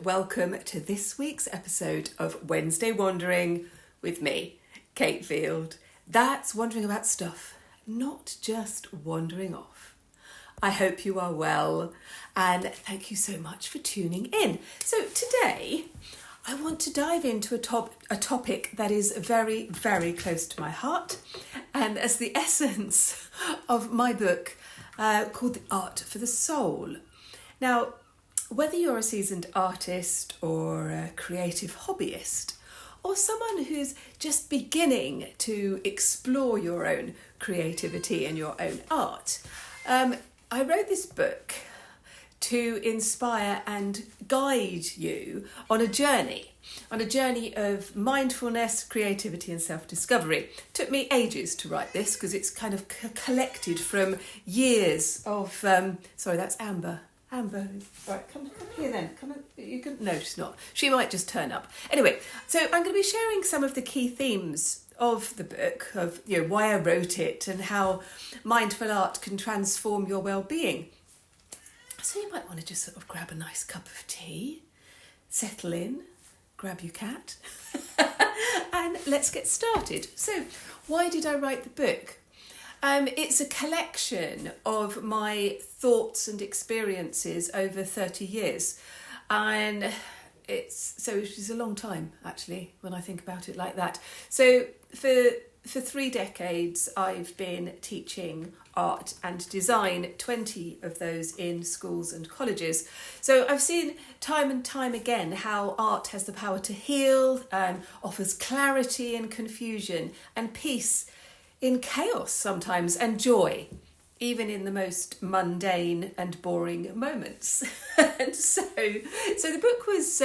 welcome to this week's episode of Wednesday Wandering with me, Cate Field. That's wandering about stuff, not just wandering off. I hope you are well, and thank you so much for tuning in. So today, I want to dive into a topic that is very, very close to my heart, and as the essence of my book called The Art for the Soul. Now, whether you're a seasoned artist or a creative hobbyist, or someone who's just beginning to explore your own creativity and your own art, I wrote this book to inspire and guide you on a journey of mindfulness, creativity and self-discovery. Took me ages to write this because it's kind of collected from years of... sorry, that's Amber. Amber, right, come here then. Come on. You can. No, she's not. She might just turn up. Anyway, so I'm going to be sharing some of the key themes of the book, of why I wrote it and how mindful art can transform your well-being. So you might want to just sort of grab a nice cup of tea, settle in, grab your cat, and let's get started. So, why did I write the book? It's a collection of my thoughts and experiences over 30 years. And it's a long time, actually, when I think about it like that. So for 3 decades, I've been teaching art and design, 20 of those in schools and colleges. So I've seen time and time again how art has the power to heal, offers clarity in confusion and peace in chaos sometimes, and joy, even in the most mundane and boring moments. And so the book was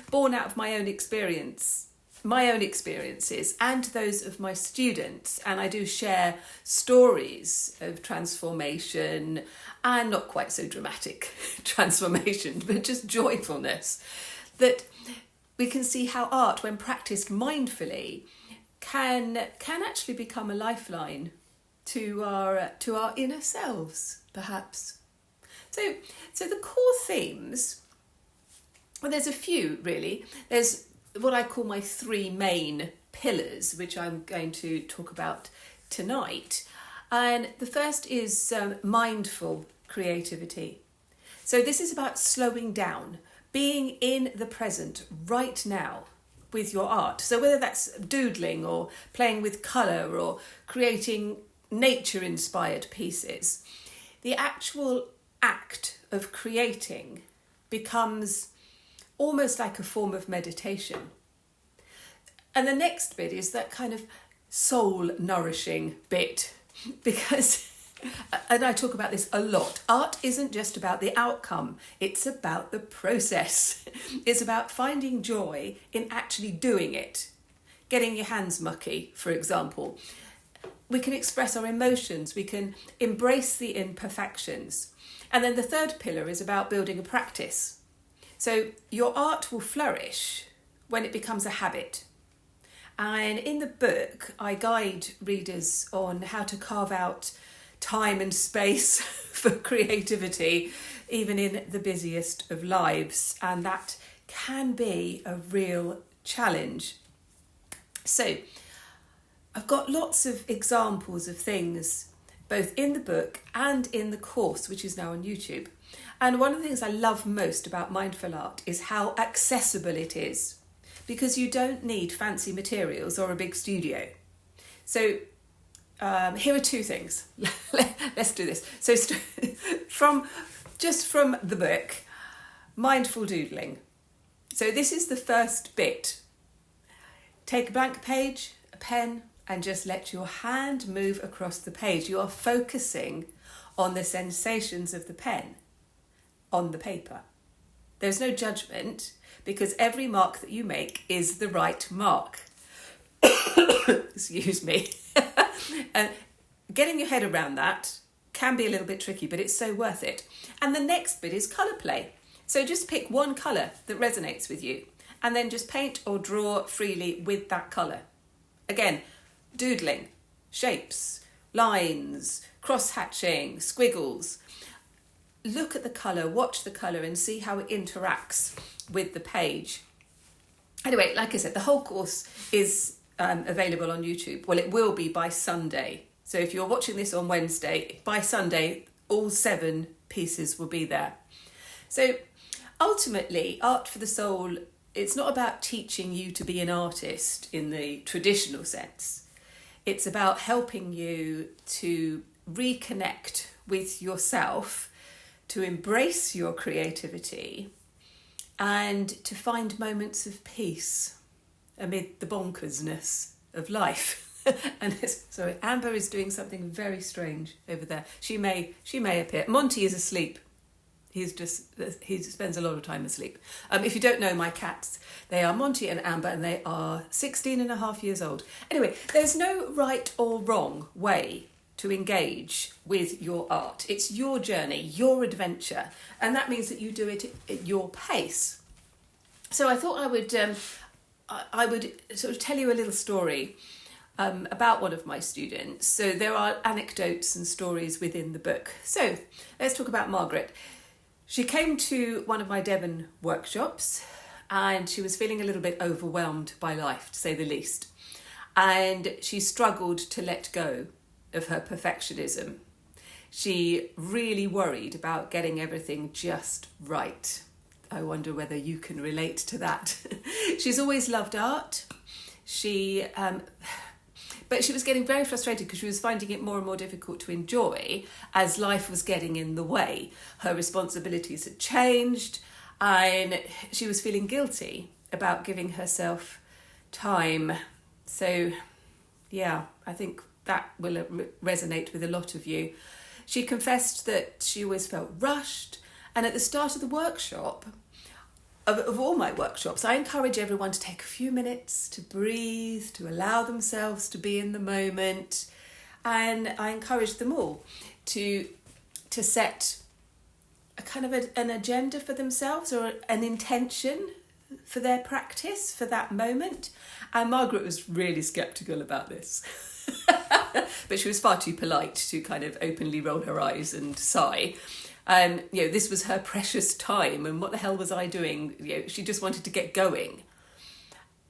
born out of my own experiences and those of my students. And I do share stories of transformation, and not quite so dramatic transformation, but just joyfulness, that we can see how art, when practiced mindfully, can actually become a lifeline to our inner selves, perhaps. So the core themes, well, there's a few really. There's what I call my 3 main pillars, which I'm going to talk about tonight. And the first is mindful creativity. So this is about slowing down, being in the present right now with your art. So whether that's doodling or playing with colour or creating nature-inspired pieces, the actual act of creating becomes almost like a form of meditation. And the next bit is that kind of soul nourishing bit, because, and I talk about this a lot, art isn't just about the outcome, it's about the process. It's about finding joy in actually doing it. Getting your hands mucky, for example. We can express our emotions, we can embrace the imperfections. And then the third pillar is about building a practice. So your art will flourish when it becomes a habit. And in the book, I guide readers on how to carve out time and space for creativity, even in the busiest of lives. And that can be a real challenge. So I've got lots of examples of things, both in the book and in the course, which is now on YouTube. And one of the things I love most about mindful art is how accessible it is, because you don't need fancy materials or a big studio. So here are 2 things. Let's do this. So from the book, mindful doodling. So this is the first bit. Take a blank page, a pen, and just let your hand move across the page. You are focusing on the sensations of the pen on the paper. There's no judgment, because every mark that you make is the right mark. Excuse me. Getting your head around that can be a little bit tricky, but it's so worth it. And the next bit is colour play. So just pick one colour that resonates with you, and then just paint or draw freely with that colour. Again, doodling, shapes, lines, cross-hatching, squiggles. look at the colour, watch the colour and see how it interacts with the page. Anyway, like I said, the whole course is available on YouTube. Well, it will be by Sunday. So if you're watching this on Wednesday, by Sunday, all 7 pieces will be there. So ultimately, Art for the Soul, it's not about teaching you to be an artist in the traditional sense. It's about helping you to reconnect with yourself, to embrace your creativity, and to find moments of peace amid the bonkersness of life. And sorry, Amber is doing something very strange over there. She may appear. Monty is asleep. He spends a lot of time asleep. If you don't know my cats, they are Monty and Amber, and they are 16 and a half years old. Anyway, there's no right or wrong way to engage with your art. It's your journey, your adventure, and that means that you do it at your pace. So I thought I would sort of tell you a little story about one of my students. So there are anecdotes and stories within the book. So let's talk about Margaret. She came to one of my Devon workshops and she was feeling a little bit overwhelmed by life, to say the least. And she struggled to let go of her perfectionism. She really worried about getting everything just right. I wonder whether you can relate to that. She's always loved art. But she was getting very frustrated because she was finding it more and more difficult to enjoy as life was getting in the way. Her responsibilities had changed and she was feeling guilty about giving herself time. So, yeah, I think that will resonate with a lot of you. She confessed that she always felt rushed, and at the start of the workshop, of all my workshops, I encourage everyone to take a few minutes to breathe, to allow themselves to be in the moment, and I encourage them all to set a kind of an agenda for themselves or an intention for their practice for that moment. And Margaret was really sceptical about this. But she was far too polite to kind of openly roll her eyes and sigh. This was her precious time, and what the hell was I doing? She just wanted to get going.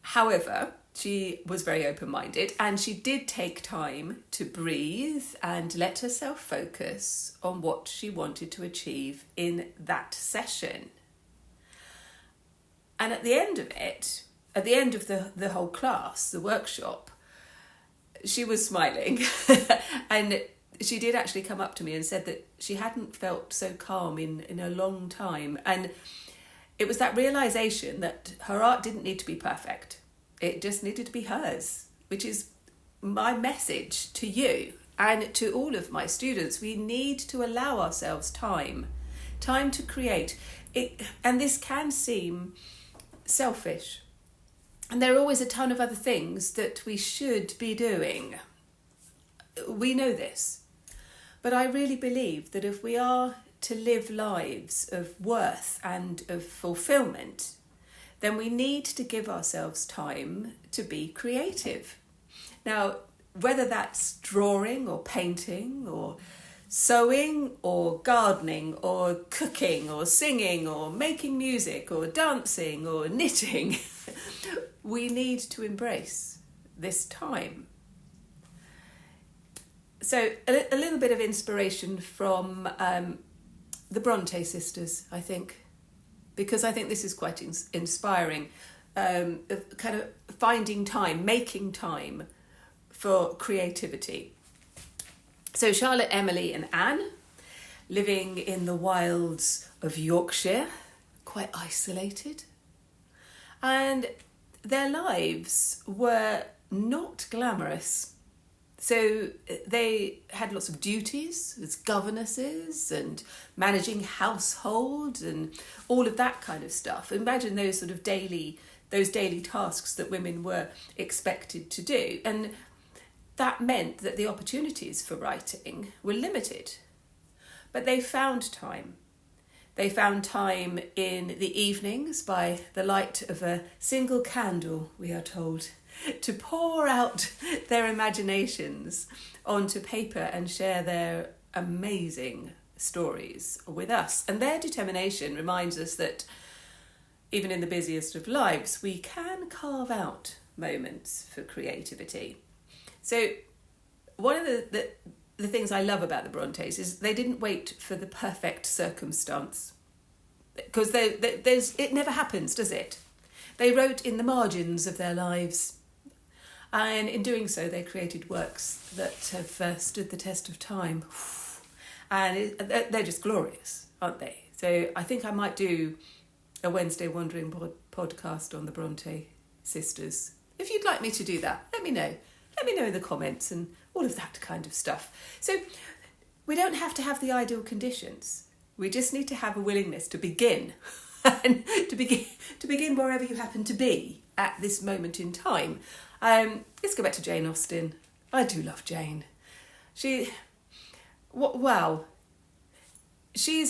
However, she was very open-minded, and she did take time to breathe and let herself focus on what she wanted to achieve in that session. And at the end of it, at the end of the whole class, the workshop, she was smiling and she did actually come up to me and said that she hadn't felt so calm in a long time. And it was that realisation that her art didn't need to be perfect. It just needed to be hers, which is my message to you and to all of my students. We need to allow ourselves time to create. And this can seem selfish. And there are always a ton of other things that we should be doing. We know this. But I really believe that if we are to live lives of worth and of fulfillment, then we need to give ourselves time to be creative. Now, whether that's drawing or painting or sewing or gardening or cooking or singing or making music or dancing or knitting, we need to embrace this time. So a little bit of inspiration from the Brontë sisters, I think, because I think this is quite inspiring, kind of finding time, making time for creativity. So Charlotte, Emily and Anne, living in the wilds of Yorkshire, quite isolated. And their lives were not glamorous. So they had lots of duties as governesses and managing household and all of that kind of stuff. Imagine those sort of daily tasks that women were expected to do. And that meant that the opportunities for writing were limited. But they found time. They found time in the evenings by the light of a single candle, we are told, to pour out their imaginations onto paper and share their amazing stories with us. And their determination reminds us that even in the busiest of lives, we can carve out moments for creativity. So one of the things I love about the Brontes is they didn't wait for the perfect circumstance, because it never happens, does it? They wrote in the margins of their lives, and in doing so they created works that have stood the test of time, and they're just glorious, aren't they? So I think I might do a Wednesday Wandering podcast on the Brontë sisters. If you'd like me to do that, let me know. Let me know in the comments and all of that kind of stuff. So we don't have to have the ideal conditions. We just need to have a willingness to begin, and to begin wherever you happen to be at this moment in time. Let's go back to Jane Austen. I do love Jane. She's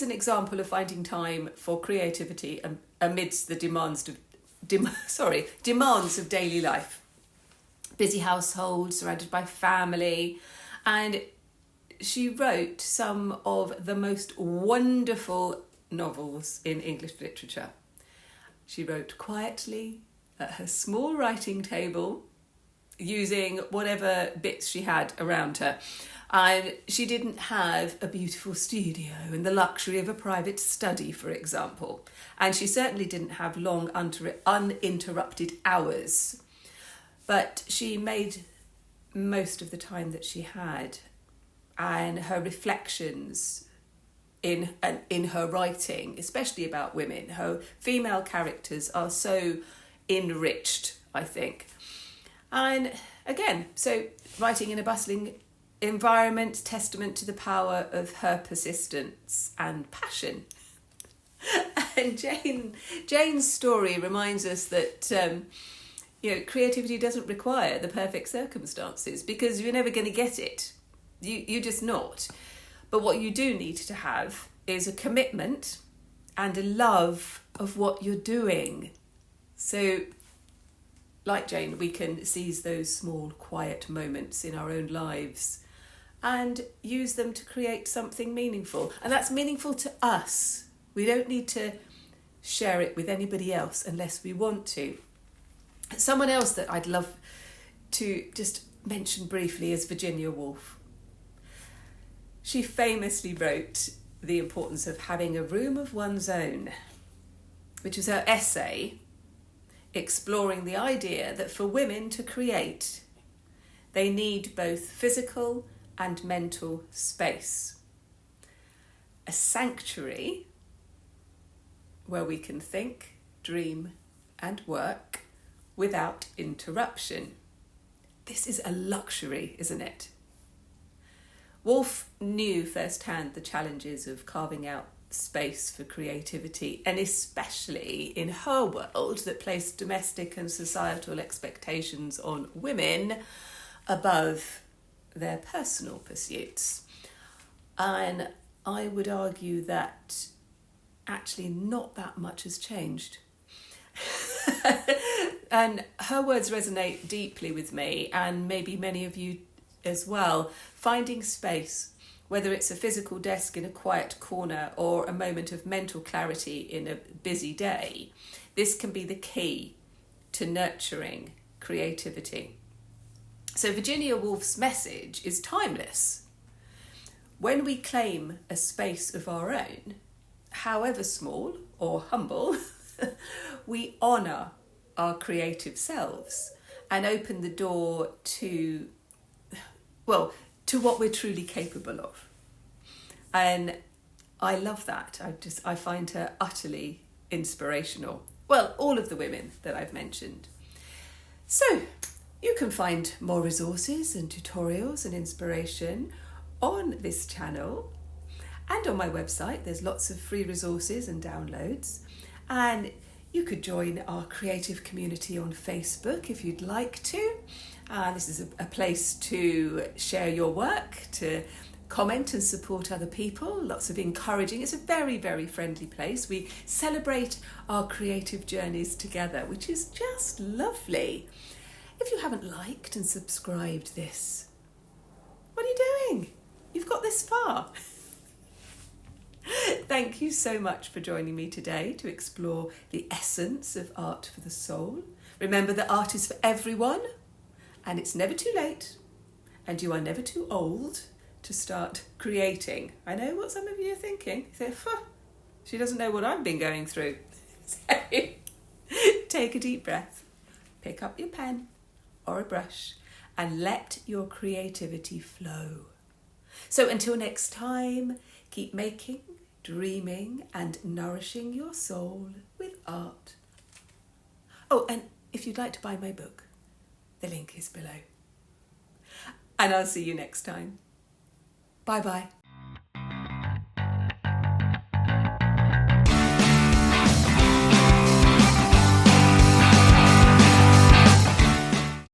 an example of finding time for creativity amidst the demands of daily life. Busy household, surrounded by family, and she wrote some of the most wonderful novels in English literature. She wrote quietly at her small writing table, using whatever bits she had around her. And she didn't have a beautiful studio and the luxury of a private study, for example. And she certainly didn't have long uninterrupted hours. But she made most of the time that she had, and her reflections in her writing, especially about women, her female characters are so enriched, I think. And again, so writing in a bustling environment, testament to the power of her persistence and passion. And Jane's story reminds us that creativity doesn't require the perfect circumstances, because you're never going to get it. You're just not. But what you do need to have is a commitment and a love of what you're doing. So, like Jane, we can seize those small, quiet moments in our own lives and use them to create something meaningful. And that's meaningful to us. We don't need to share it with anybody else unless we want to. Someone else that I'd love to just mention briefly is Virginia Woolf. She famously wrote The Importance of Having a Room of One's Own, which is her essay exploring the idea that for women to create, they need both physical and mental space. A sanctuary where we can think, dream, and work without interruption. This is a luxury, isn't it? Woolf knew firsthand the challenges of carving out space for creativity, and especially in her world that placed domestic and societal expectations on women above their personal pursuits. And I would argue that actually not that much has changed. And her words resonate deeply with me, and maybe many of you as well. Finding space, whether it's a physical desk in a quiet corner or a moment of mental clarity in a busy day, this can be the key to nurturing creativity. So Virginia Woolf's message is timeless. When we claim a space of our own, however small or humble, we honour our creative selves and open the door to what we're truly capable of. And I love that. I find her utterly inspirational. Well, all of the women that I've mentioned. So you can find more resources and tutorials and inspiration on this channel and on my website. There's lots of free resources and downloads. And you could join our creative community on Facebook if you'd like to. This is a place to share your work, to comment and support other people. Lots of encouraging. It's a very, very friendly place. We celebrate our creative journeys together, which is just lovely. If you haven't liked and subscribed this, what are you doing? You've got this far. Thank you so much for joining me today to explore the essence of art for the soul. Remember that art is for everyone, and it's never too late, and you are never too old to start creating. I know what some of you are thinking. You say, she doesn't know what I've been going through. So, take a deep breath, pick up your pen or a brush, and let your creativity flow. So until next time, keep making, dreaming, and nourishing your soul with art. Oh, and if you'd like to buy my book, the link is below. And I'll see you next time. Bye-bye.